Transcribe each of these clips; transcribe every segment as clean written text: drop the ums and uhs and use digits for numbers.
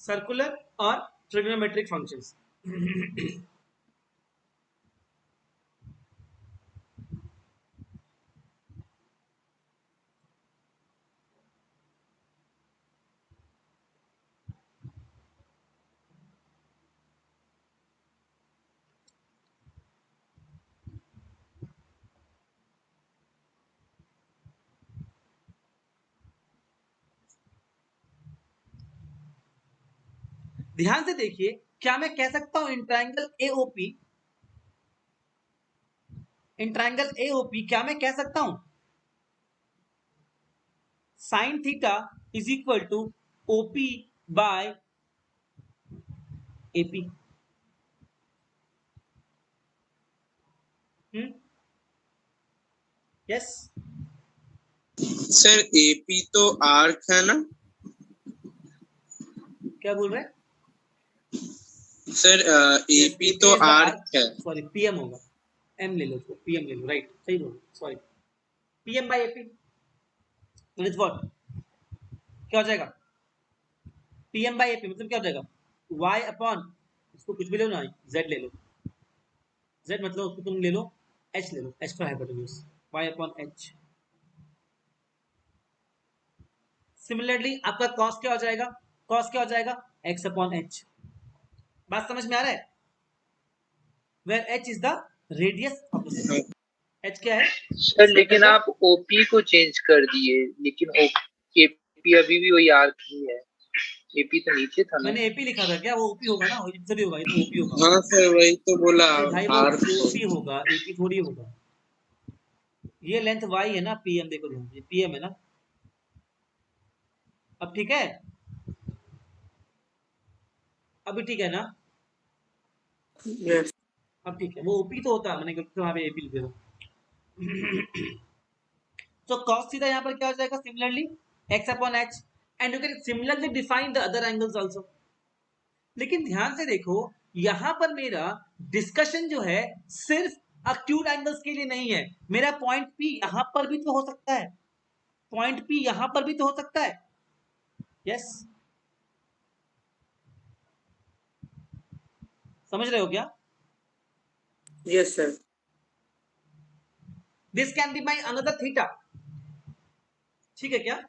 Circular और trigonometric functions. ध्यान से देखिए, क्या मैं कह सकता हूं इन ट्रायंगल एओपी क्या मैं कह सकता हूं sine theta is equal to OP by AP? Yes. Sir AP तो आर्क है ना? क्या बोल रहे हैं सर एपी तो आर्क है। सॉरी पीएम होगा, एम ले लो उसको, पीएम ले लो, राइट, सही बोल, sorry, PM by AP is what, क्या हो जाएगा? पीएम बाय एपी मतलब क्या हो जाएगा? वाई अपॉन, इसको कुछ भी लो ना, जेड ले लो, जेड मतलब उसको तुम ले लो, एच ले लो, H for hypotenuse, Y upon H. Similarly आपका कॉस क्या हो जाएगा? कॉस क्या हो जाएगा? X upon H. बात समझ में आ रहा है? Where H is the radius of the circle. H क्या है सर? लेकिन आप ओपी को चेंज कर दिए, लेकिन एपी अभी भी वही आर्क ही है। एपी तो नीचे था ना। मैंने एपी लिखा था क्या? वो ओपी होगा ना, इधर भी होगा, ये तो ओपी होगा। हाँ सर वही तो बोला, अरे भाई वो आर्क ओपी होगा, एपी थोड़ी होगा। ये लेंथ वाई है ना, पीएम, देखो ध्यान से, पीएम है ना। अब ठीक है, अभी ठीक है ना? यस। अब ठीक है, वो ओपी तो होता है, मैंने गलती से वहां पे एपी लिख दिया। तो cos थीटा यहाँ पर क्या हो जाएगा? Similarly x upon H, and you can similarly define the other angles also. लेकिन ध्यान से देखो, यहां पर मेरा डिस्कशन जो है सिर्फ अक्यूट एंगल्स के लिए नहीं है। मेरा पॉइंट पी यहां पर भी तो हो सकता है, पॉइंट पी यहां पर भी तो हो सकता है। यस, समझ रहे हो क्या? Yes sir. This can be my another theta, ठीक है क्या?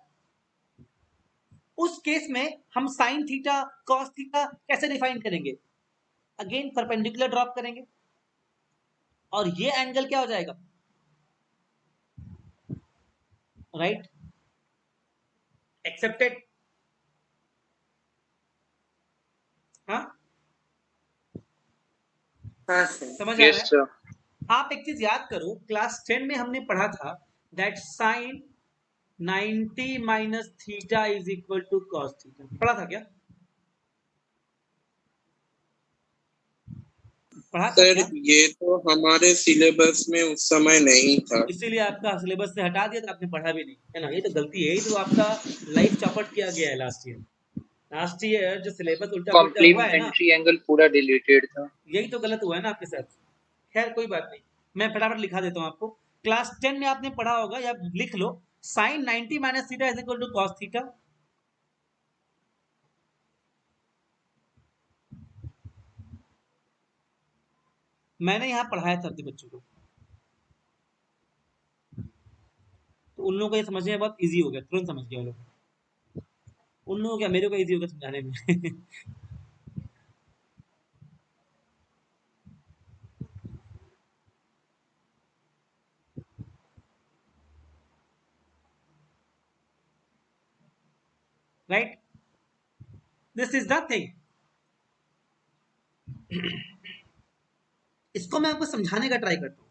उस केस में हम साइन थीटा कॉस थीटा कैसे डिफाइन करेंगे? अगेन परपेंडिकुलर ड्रॉप करेंगे, और ये एंगल क्या हो जाएगा? Right, accepted. हाँ, हाँ सर। समझ आ रहा यस है? सर। आप एक चीज याद करो, क्लास 10 में हमने पढ़ा था that sine 90 minus theta is equal to cos theta, पढ़ा था क्या? पढ़ा था सर क्या? ये तो हमारे सिलेबस में उस समय नहीं था, इसीलिए आपका सिलेबस से हटा दिया, तो आपने पढ़ा भी नहीं है ना। ये तो गलती है, ये तो आपका लाइफ चौपट किया गया है लास्ट ईयर। लास्ट ईयर जो सिलेबस उल्टा पुल्टा हुआ है ना, कॉम्प्लीमेंट्री एंगल पूरा डिलीटेड था। यही तो गलत हुआ है ना आपके साथ। खैर कोई बात नहीं, मैं फटाफट लिखा देता हूं आपको। क्लास 10 में आपने पढ़ा होगा, या लिख लो, sine 90 minus theta is equal to cos theta. मैंने यहां पढ़ाया था अपने बच्चों को, तो उन लोगों को ये समझने में बहुत इजी हो गया, तुरंत समझ गया वो लोग। उन लोगों को क्या, मेरे को इजी हो गया समझाने में। Right, this is the thing. इसको मैं आपको समझाने का ट्राई करता हूं।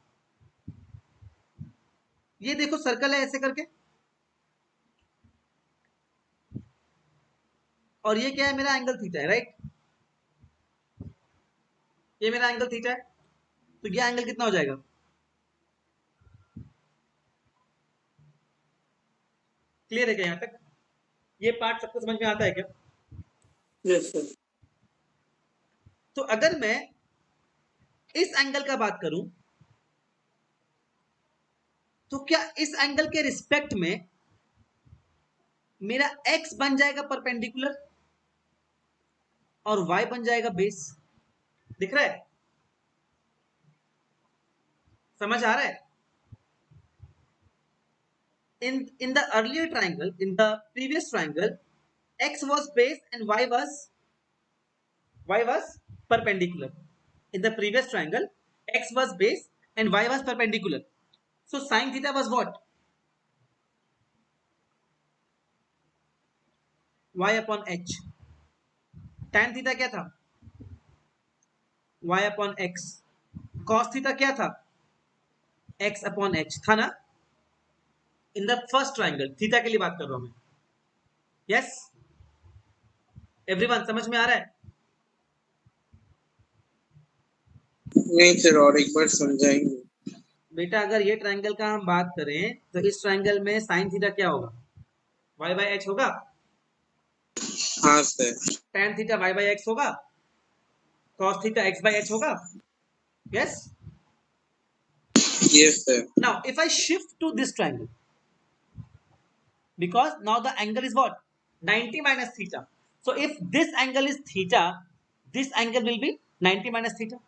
ये देखो सर्कल है ऐसे करके, और ये क्या है? मेरा एंगल थीटा है, राइट? ये मेरा एंगल थीटा है, तो ये एंगल कितना हो जाएगा? क्लियर है क्या यहां तक? ये पार्ट सबको समझ में आता है क्या? Yes sir. तो अगर मैं इस एंगल का बात करूं, तो क्या इस एंगल के रिस्पेक्ट में मेरा x बन जाएगा परपेंडिकुलर? और y बन जाएगा बेस। दिख रहा है? समझ आ रहा है? In the earlier triangle, in the previous triangle, x was base and y was perpendicular. In the previous triangle, x was base and y was perpendicular. So sin theta was what? Y upon h. Tan theta क्या था? Y upon x. Cos theta क्या था? X upon h था ना? In the first triangle, theta के लिए बात कर रहा हूं मैं. Yes? Everyone समझ में आ रहा है? नहीं सर, और एक बार समझाएंगे? बेटा अगर ये ट्रायंगल का हम बात करें तो इस ट्रायंगल में साइन थीटा क्या होगा? y by h होगा. हाँ sir. tan theta y by x होगा. cos theta x by h होगा. Yes? Yes sir. Now if I shift to this triangle, because now the angle is what? 90 minus theta. So if this angle is theta, this angle will be 90 minus theta.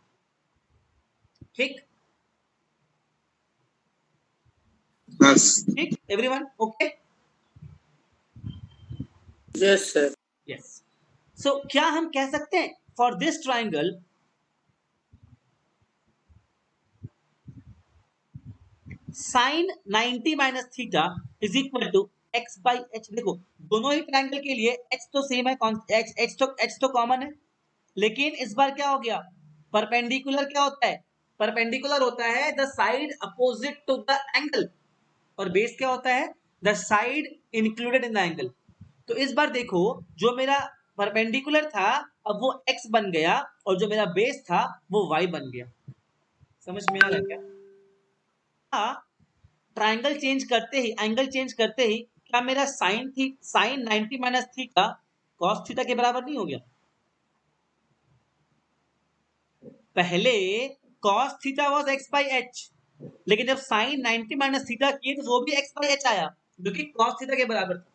ठीक? हाँ ठीक? Everyone okay? Yes sir. Yes. So क्या हम कह सकते हैं for this triangle sin 90 minus theta is equal to x by h. देखो दोनों ही ट्रायंगल के लिए h तो सेम है, h तो कॉमन है, लेकिन इस बार क्या हो गया? परपेंडिकुलर क्या होता है? परपेंडिकुलर होता है the side opposite to the angle, और बेस क्या होता है? The side included in the angle. तो इस बार देखो जो मेरा परपेंडिकुलर था अब वो x बन गया और जो मेरा बेस था वो y बन गया. समझ में आ रहा है क्या? ट्रायंगल चेंज करते ही, एंगल चेंज करते ही क्या मेरा sine 90 minus theta cos theta के बराबर नहीं हो गया? पहले cos theta was x by h, लेकिन जब sin 90 माइनस थीटा किए तो वो भी x by h आया जो कि cos थीटा के बराबर था.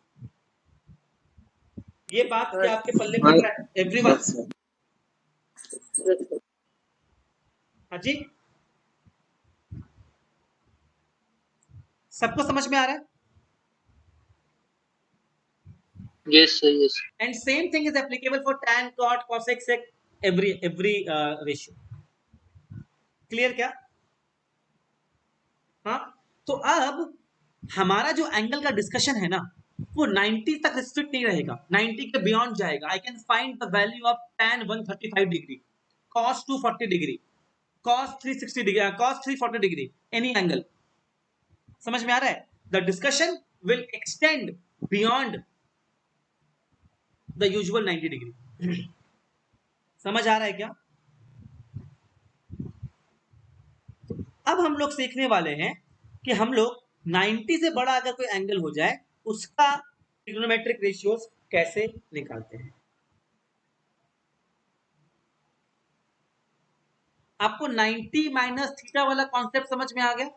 ये बात क्या आपके पल्ले पड़ रहा है एवरीवन? हाँ जी, सबको समझ में आ रहा है? Yes sir, yes. And same thing is applicable for tan, cot, cosec, sec, every ratio. Clear क्या? हाँ, तो अब हमारा जो एंगल का डिस्कशन है ना वो 90 तक रिस्ट्रिक्ट नहीं रहेगा, 90 के बियॉन्ड जाएगा. I can find the value of tan 135 degree, cos 240 degree, cos 360 degree, cos 340 degree, any angle. समझ में आ रहा है? The discussion will extend beyond the usual 90 degree. समझ आ रहा है क्या? अब हम लोग सीखने वाले हैं कि हम लोग 90 से बड़ा अगर कोई एंगल हो जाए उसका ट्रिग्नोमेट्रिक रेशियोज कैसे निकालते हैं. आपको 90 माइनस थीटा वाला कॉन्सेप्ट समझ में आ गया?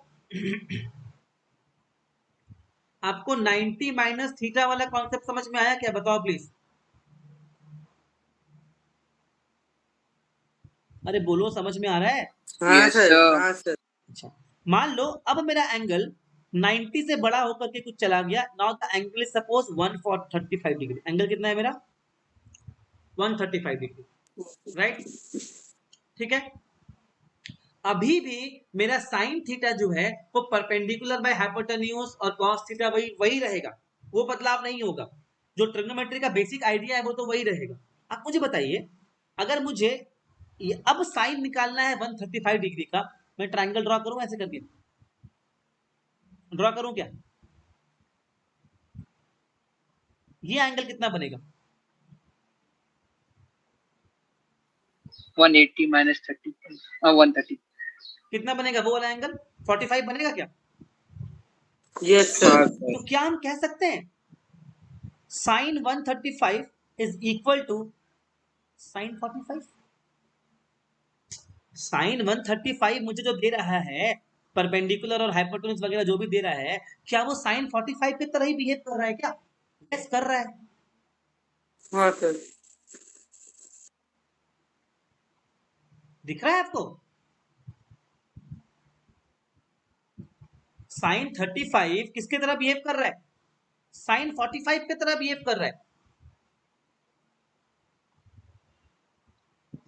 आपको 90 माइनस थीटा वाला कॉन्सेप्ट समझ में आया क्या? बताओ प्लीज. अरे बोलो, समझ में आ रहा है? हाँ सर, हाँ सर. अच्छा, मान लो अब मेरा एंगल 90 से बड़ा होकर के कुछ चला गया. Now the angle is suppose 135 degree. Angle कितना है मेरा? 135 डिग्री, राइट? ठीक है. अभी भी मेरा साइन थीटा जो है वो परपेंडिकुलर बाय हाइपोटेन्यूज और कॉस थीटा वही रहेगा, वो बदलाव नहीं होगा. जो ट्रिग्नोमेट्री का बेसिक आइडिया है वो तो वही रहेगा. आप मुझे बताइए, अगर मुझे अब साइन निकालना है 135 डिग्री का, मैं ट्रायंगल ड्रॉ करूं ऐसे करके? ड्रॉ करूं क्या? ये एंगल कितना बनेगा? 180 minus 30, 130. कितना बनेगा वो वाला एंगल? 45 बनेगा क्या? Yes sir. तो क्या हम कह सकते हैं sine 135 is equal to sine 45? Sine 135 मुझे जो दे रहा है परपेंडिकुलर और हाइपोटेन्यूज वगैरह जो भी दे रहा है, क्या वो साइन 45 की तरह ही बिहेव कर रहा है क्या? यस कर रहा है. हाँ सर. दिख रहा है आपको? साइन 35 किसके तरह बिहेव कर रहा है? साइन 45 की तरह बिहेव कर रहा है।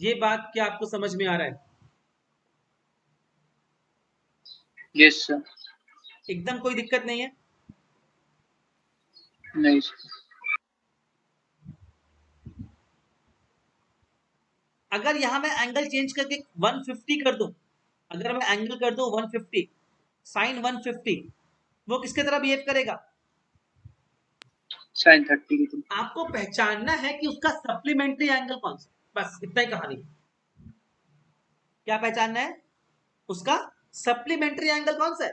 ये बात क्या आपको समझ में आ रहा है? Yes sir. एकदम कोई दिक्कत नहीं है? नहीं सर। अगर यहां मैं एंगल चेंज करके 150 कर दूं, अगर मैं एंगल कर दूं 150, साइन 150, वो किसके तरह बिहेव करेगा? साइन 30 की तरह। आपको पहचानना है कि उसका सप्लीमेंट्री एंगल कौन सा, बस इतना ही कहानी। क्या पहचानना है? उसका सप्लीमेंट्री एंगल कौन सा है।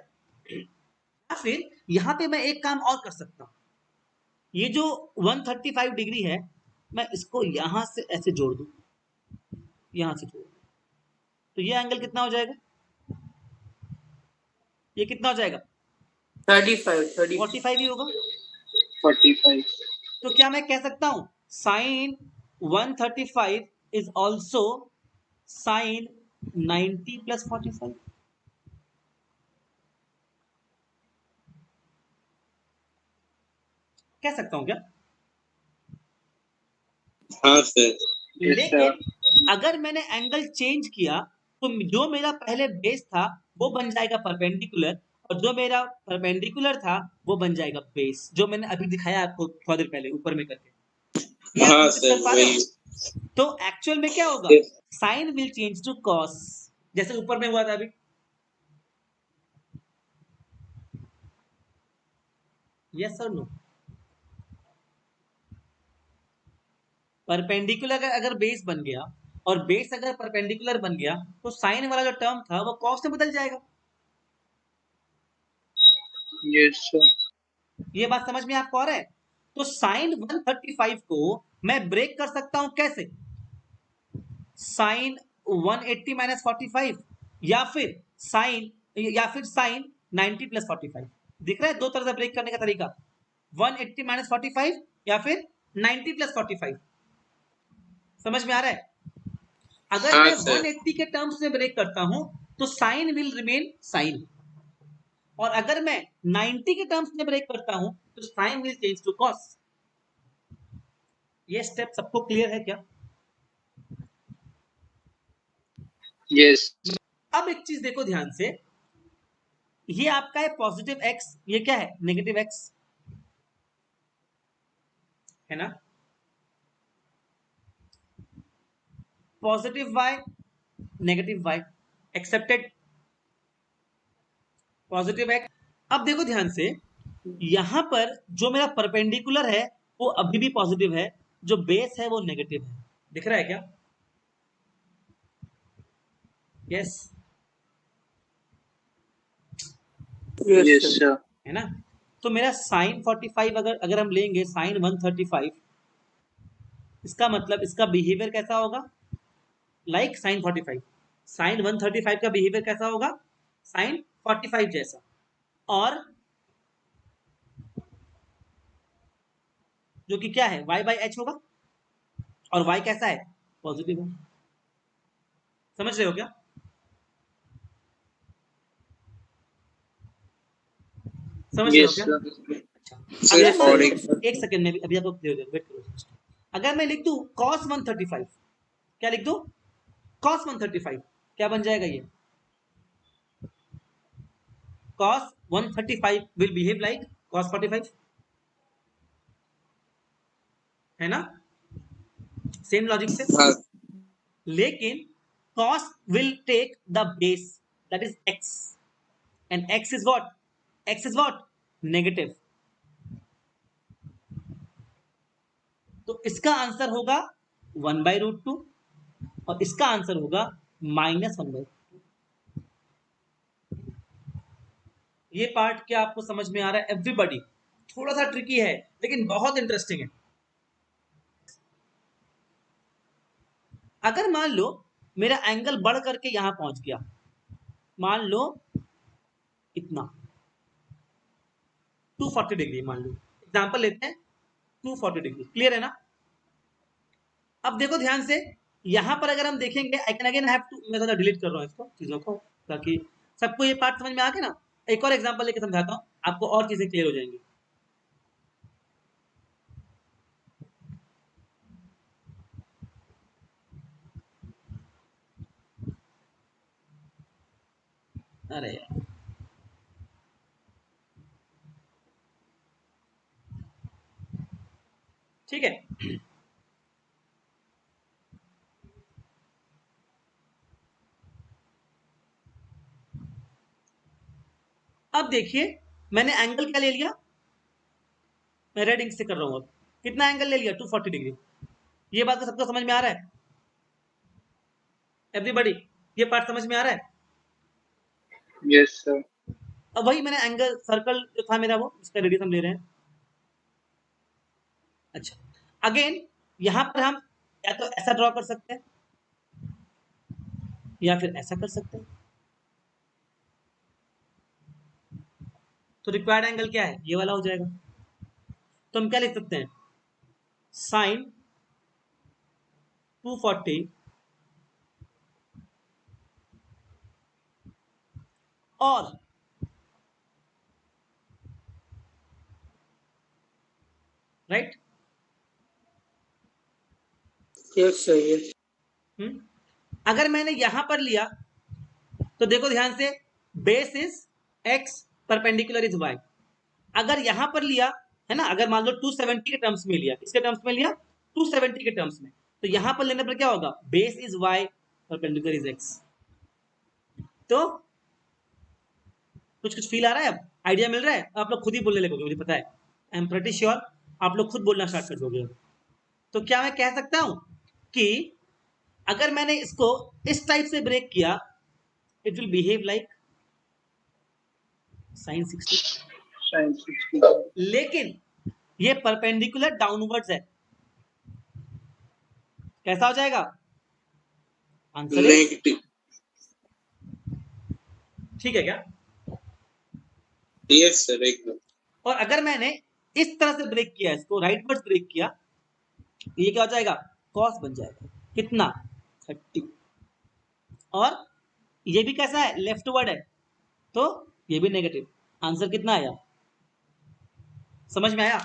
या फिर यहां पे मैं एक काम और कर सकता हूं, ये जो 135 डिग्री है मैं इसको यहां से ऐसे जोड़ दूं, यहां से जोड़ दूं, तो ये एंगल कितना हो जाएगा? ये कितना हो जाएगा? 45 ही होगा। 45। तो क्या मैं कह सकता हूं sine 135 is also sine 90 plus 45? कह सकता हूं क्या? हाँ सर। यस लेकिन सर। अगर मैंने एंगल चेंज किया तो जो मेरा पहले बेस था वो बन जाएगा परपेंडिकुलर, और जो मेरा परपेंडिकुलर था वो बन जाएगा बेस, जो मैंने अभी दिखाया आपको थोड़ा देर पहले ऊपर में करके। ये आप हाँ नोटिस सर कर पा रहे वही। हो? तो एक्चुअल में क्या होगा? Sine will change to cos, जैसे ऊपर में हुआ था अभी। यस और नो? परपेंडिकुलर अगर बेस बन गया और बेस अगर परपेंडिकुलर बन गया तो साइन वाला जो टर्म था वो कॉस में बदल जाएगा। Yes sir. ये बात समझ में आपको आ रहा है? तो साइन 135 को मैं ब्रेक कर सकता हूं कैसे? साइन 180 माइनस 45, या फिर साइन 90 प्लस 45। दिख रहा है दो तरह से ब्रेक करने का तरीका, 180 माइनस 45 या फिर 90 प्लस 45। समझ में आ रहा है? अगर हाँ मैं सर। 180 के टर्म्स में ब्रेक करता हूं तो साइन विल रिमेन साइन, और अगर मैं 90 के टर्म्स में ब्रेक करता हूं तो sine will change to cos. ये स्टेप सबको क्लियर है क्या? यस। अब एक चीज देखो ध्यान से, ये आपका है पॉजिटिव एक्स, ये क्या है? नेगेटिव एक्स, है ना? Positive y, negative y, accepted. Positive x. अब देखो ध्यान से, यहां पर जो मेरा परपेंडिकुलर है वो अभी भी पॉजिटिव है, जो बेस है वो नेगेटिव है। दिख रहा है क्या? Yes yes sir. है ना? तो मेरा साइन 45 अगर हम लेंगे साइन 135, इसका मतलब इसका बिहेवियर कैसा होगा? Like sign 45। साइन 135 का बिहेवियर कैसा होगा? साइन 45 जैसा। और जो कि क्या है? y बाई एच होगा, और y कैसा है? पॉजिटिव है। समझ रहे हो क्या? समझ रहे हो यस क्या? सर। अच्छा, सर अगर मान और लो, एक एक सेकंड में अभी आपको वेट करो, अगर मैं लिख दूं cos 135, क्या लिख दूं? cos 135 क्या बन जाएगा ये? cos 135 will behave like cos 45, है ना? सेम लॉजिक से। हाँ लेकिन cos will take the base, that is x, and x is what? x is what? Negative। तो इसका आंसर होगा 1/√2, और इसका आंसर होगा -1/2। ये पार्ट क्या आपको समझ में आ रहा है एवरीबॉडी? थोड़ा सा ट्रिकी है लेकिन बहुत इंटरेस्टिंग है। अगर मान लो मेरा एंगल बढ़ करके यहां पहुंच गया, मान लो इतना 240 डिग्री, मान लो एग्जांपल लेते हैं 240 डिग्री। क्लियर है ना? अब देखो ध्यान से, यहाँ पर अगर हम देखेंगे, I can again have to, मैं थोड़ा डिलीट कर रहा हूँ इसको चीजों को, ताकि सबको ये पार्ट समझ में आ गया ना। एक और एग्जांपल लेके समझाता हूँ, आपको और चीजें क्लियर हो जाएंगी। अरे यार, ठीक है। अब देखिए, मैंने एंगल क्या ले लिया, मैं रेड इंक से कर रहा हूँ। अब कितना एंगल ले लिया, 240 डिग्री। ये बात तो सबको समझ में आ रहा है एवरीबॉडी? ये पार्ट समझ में आ रहा है? Yes sir. अब वही मैंने एंगल सर्कल जो था मेरा, वो इसका रेडियस हम ले रहे हैं। अच्छा, अगेन यहां पर हम या तो ऐसा ड्रॉ कर सकते हैं या फिर ऐसा कर सकते हैं। तो रिक्वायर्ड एंगल क्या है, ये वाला हो जाएगा। तो हम क्या लिख सकते हैं, साइन 240 और राइट। Yes sir yes. अगर मैंने यहां पर लिया तो देखो ध्यान से, base is x, perpendicular is y. अगर यहां पर लिया है ना, अगर मान लो 270 के टर्म्स में लिया, किसके टर्म्स में लिया, 270 के टर्म्स में, तो यहां पर लेने पर क्या होगा, base is y, perpendicular is x. तो कुछ कुछ फील आ रहा है, अब आइडिया मिल रहा है? आप लोग खुद ही बोलने लगोगे, मुझे पता है, आई एम प्रीटी श्योर आप लोग खुद बोलना स्टार्ट कर दोगे। तो क्या मैं कह सकता हूं कि अगर मैंने इसको इस टाइप से ब्रेक किया, it will behave like sine 60, sine 60। लेकिन ये परपेंडिकुलर डाउनवर्ड्स है। कैसा हो जाएगा, आंसर इज, नेगेटिव। ठीक है क्या? यस सर एकदम। और अगर मैंने इस तरह से ब्रेक किया, इसको राइटवर्ड्स ब्रेक किया, तो ये क्या हो जाएगा, कॉस बन जाएगा। कितना, 30। और ये भी कैसा है, लेफ्टवर्ड है, तो ये भी नेगेटिव। आंसर कितना आया, समझ में आया?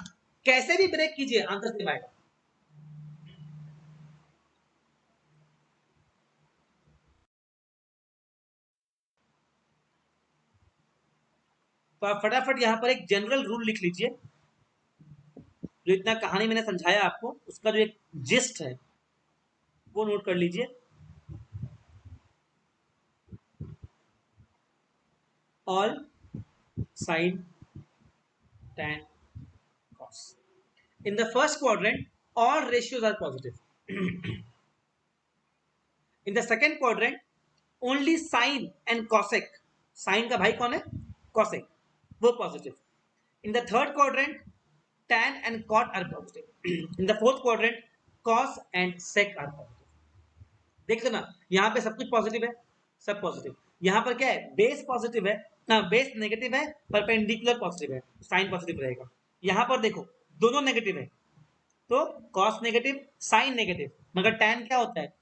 कैसे भी ब्रेक कीजिए आंसर सेम आएगा। तो आप फटाफट यहां पर एक जनरल रूल लिख लीजिए, जो इतना कहानी मैंने समझाया आपको, उसका जो एक जिस्ट है वो नोट कर लीजिए। All sine tan cos, in the first quadrant all ratios are positive. In the second quadrant only sine and cosec, sine का भाई कौन है, cosec, वो positive. In the third quadrant tan and cot are positive. In the fourth quadrant cos and sec are positive. देख लो ना, यहाँ पे सब कुछ पॉजिटिव है, सब पॉजिटिव। यहाँ पर क्या है, बेस पॉजिटिव है ना, बेस नेगेटिव है, परपेंडिकुलर पॉजिटिव है, साइन पॉजिटिव रहेगा। यहाँ पर देखो दोनों नेगेटिव है, तो कॉस नेगेटिव, साइन नेगेटिव, मगर tan क्या होता है,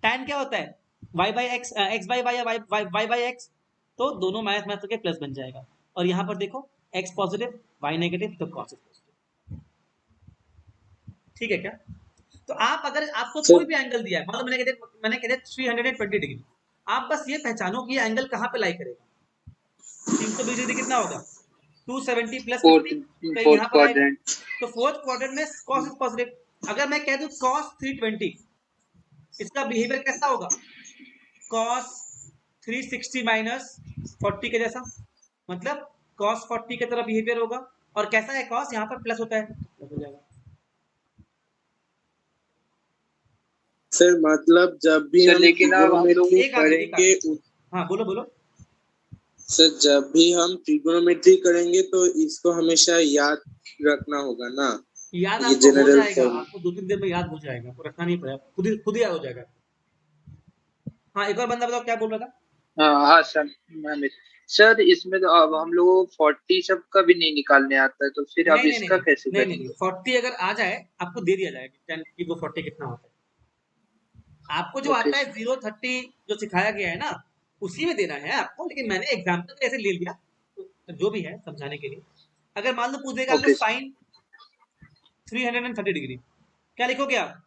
tan क्या होता है, y by x, x by y, y by x, तो दोनों माइनस माइनस होकर प्लस बन जाएगा। और यहाँ पर देखो x पॉजिटिव y नेगेटिव, तो cos पॉजिटिव। ठीक है क्या? तो आप अगर आपको कोई भी एंगल दिया है, मतलब मैंने कह दिया 320 डिग्री, आप बस ये पहचानो कि ये एंगल कहाँ पे लाई करेगा। 320 डिग्री कितना होगा, 270 प्लस 50, कहीं यहाँ पर आएगा। तो फोर्थ क्वाड्रेंट में cos इज पॉजिटिव। अगर मैं कह दूं cos 320, इसका बिहेवियर कैसा होगा, cos 360 माइनस 40 के जैसा, मतलब cos 40 की तरह बिहेवियर होगा। और कैसा है cos, यहाँ पर प्लस होता है, प्लस हो जाएगा। सर मतलब जब भी हम लेकिन अब हम लोग ट्रिगोनोमेट्री करेंगे, हाँ बोलो बोलो। सर जब भी हम ट्रिगोनोमेट्री करेंगे तो इसको हमेशा याद रखना होगा ना, याद ये आपको हो जनरल जाएगा, फॉर्म। आपको 2-3 दिन में याद हो जाएगा, आपको रखना नहीं पड़ेगा, खुद ही याद हो जाएगा। हाँ एक और बंदा बताओ क्या बोल रहा था। हाँ सर, सर इसमें तो अब हम लोगों को 40 सब का भी नहीं निकालने आता है, तो फिर अब नहीं नहीं इसका नहीं कैसे नहीं नहीं, करेंगे? 40 अगर आ जाए आपको दे दिया जाएगा 10 की वो 40 कितना होता है। आपको जो ओके आता है 0-30 जो सिखाया गया है ना, उसी में देना है आपको, लेकिन मैंने एग्जाम्पल ऐसे ले लिया, तो जो भी है समझाने के लिए। अगर मान लो पूछ देगा आपको ओके साइन 330 डिग्री, क्या लिखोगे आप?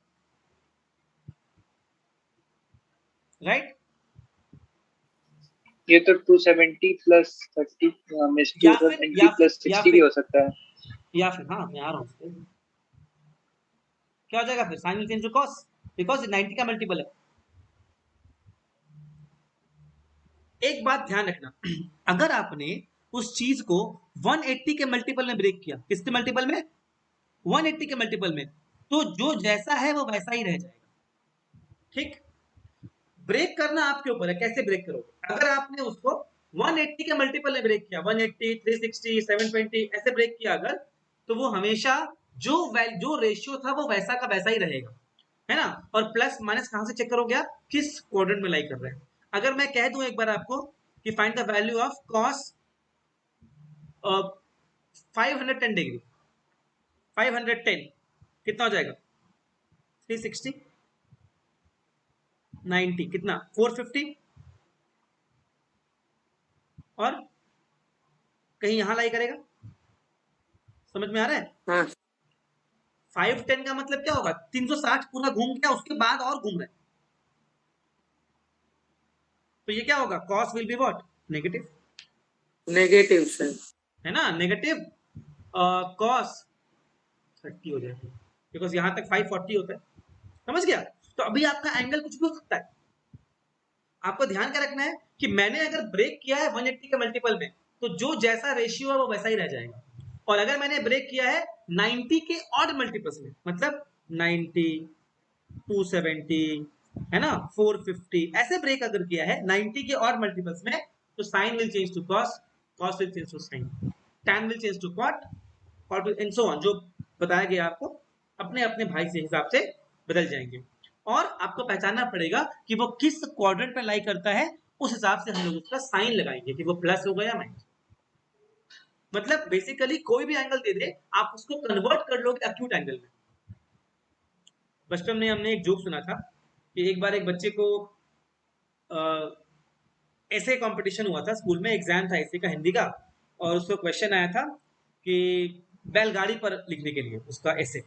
राइट? ये तो 270 प्लस 30 मीन्स या फिर 220 प्लस 60 भी हो सकता है। हाँ मैं आ रहा हूँ, क्या हो जाएगा फिर? Sine will change to cos, because 90 का मल्टीपल है। एक बात ध्यान रखना, अगर आपने उस चीज को 180 के मल्टीपल में ब्रेक किया, किसके मल्टीपल में? 180 के मल्टीपल में, तो जो जैसा है वो वैसा ही रह जाएगा। ठीक? ब्रेक करना आपके ऊपर है, कैसे ब्रेक करोगे। अगर आपने उसको 180 के मल्टीपल में ब्रेक किया, 180, 360, 720 ऐसे ब्रेक किया अगर, तो वो हमेशा जो रेशियो था वो वैसा का वैसा ही रहेगा, है ना। और प्लस माइनस कहां से चेक करोगे आप? किस क्वाड्रेंट में लाई कर रहे हैं। अगर मैं कह दूं एक बार आपको कि find the value of cos 510 degree, 510 कितना हो जाएगा? 360, 90 कितना? 450, और कहीं यहां लाई करेगा। समझ में आ रहा है? हाँ 510 का मतलब क्या होगा? 360 पूरा घूम गया, उसके बाद और घूम रहा है, तो ये क्या होगा? Cos will be what? Negative, negative sir. है ना। नेगेटिव कॉस 30 हो जाएगा, बिकॉज यहां तक 540 होता है। समझ गया? तो अभी आपका एंगल कुछ भी हो सकता है। आपको ध्यान क्या रखना है कि मैंने अगर ब्रेक किया है 180 के मल्टीपल में, तो जो जैसा रेशियो है वो वैसा ही रह जाएगा। और अगर मैंने ब्रेक किया है 90 के ऑड मल्टीपल्स में, मतलब 90, 270, है ना, 450, ऐसे ब्रेक अगर किया है 90 के ऑड मल्टीपल्स में, तो sine will change to cos, cos will change to sine, tan will change to cot, cot will and so on. जो बताया गया आपको, अपने अपने भाई से हिसाब से बदल जाएंगे। और आपको पहचानना पड़ेगा कि वो किस क्वाड्रेंट में लाई करता है, उस हिसाब से हम लोग उसका साइन लगाएंगे कि वो प्लस होगा या माइनस। मतलब बेसिकली कोई भी एंगल दे दे, आप उसको कन्वर्ट कर लोगे एक्यूट एंगल में। बचपन में हमने एक जोक सुना था कि एक बार एक बच्चे को ऐसे कंपटीशन हुआ था स्कूल में, एग्जाम था ऐसे का हिंदी का, और उसको क्वेश्चन आया था कि बैलगाड़ी पर लिखने के लिए उसका ऐसे।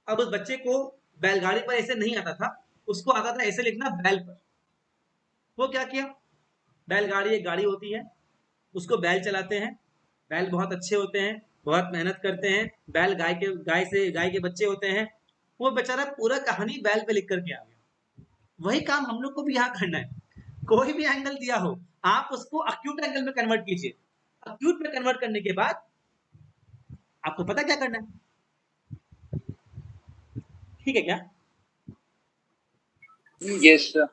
अब उस बच्चे को बैलगाड़ी पर ऐसे नहीं आता था, उसको आता था ऐसे लिखना बैल पर। वो क्या किया? बैलगाड़ी एक गाड़ी होती है, उसको बैल चलाते हैं, बैल बहुत अच्छे होते हैं, बहुत मेहनत करते हैं, बैल गाय के बच्चे होते हैं। वो बेचारा पूरा कहानी बैल पे लिख करके आ गया। वही काम हम लोग को भी यहाँ करना है। कोई भी एंगल दिया हो, आप उसको अक्यूट एंगल में कन्वर्ट कीजिए। अक्यूट में कन्वर्ट करने के बाद आपको पता क्या करना है। ठीक है क्या? Yes sir.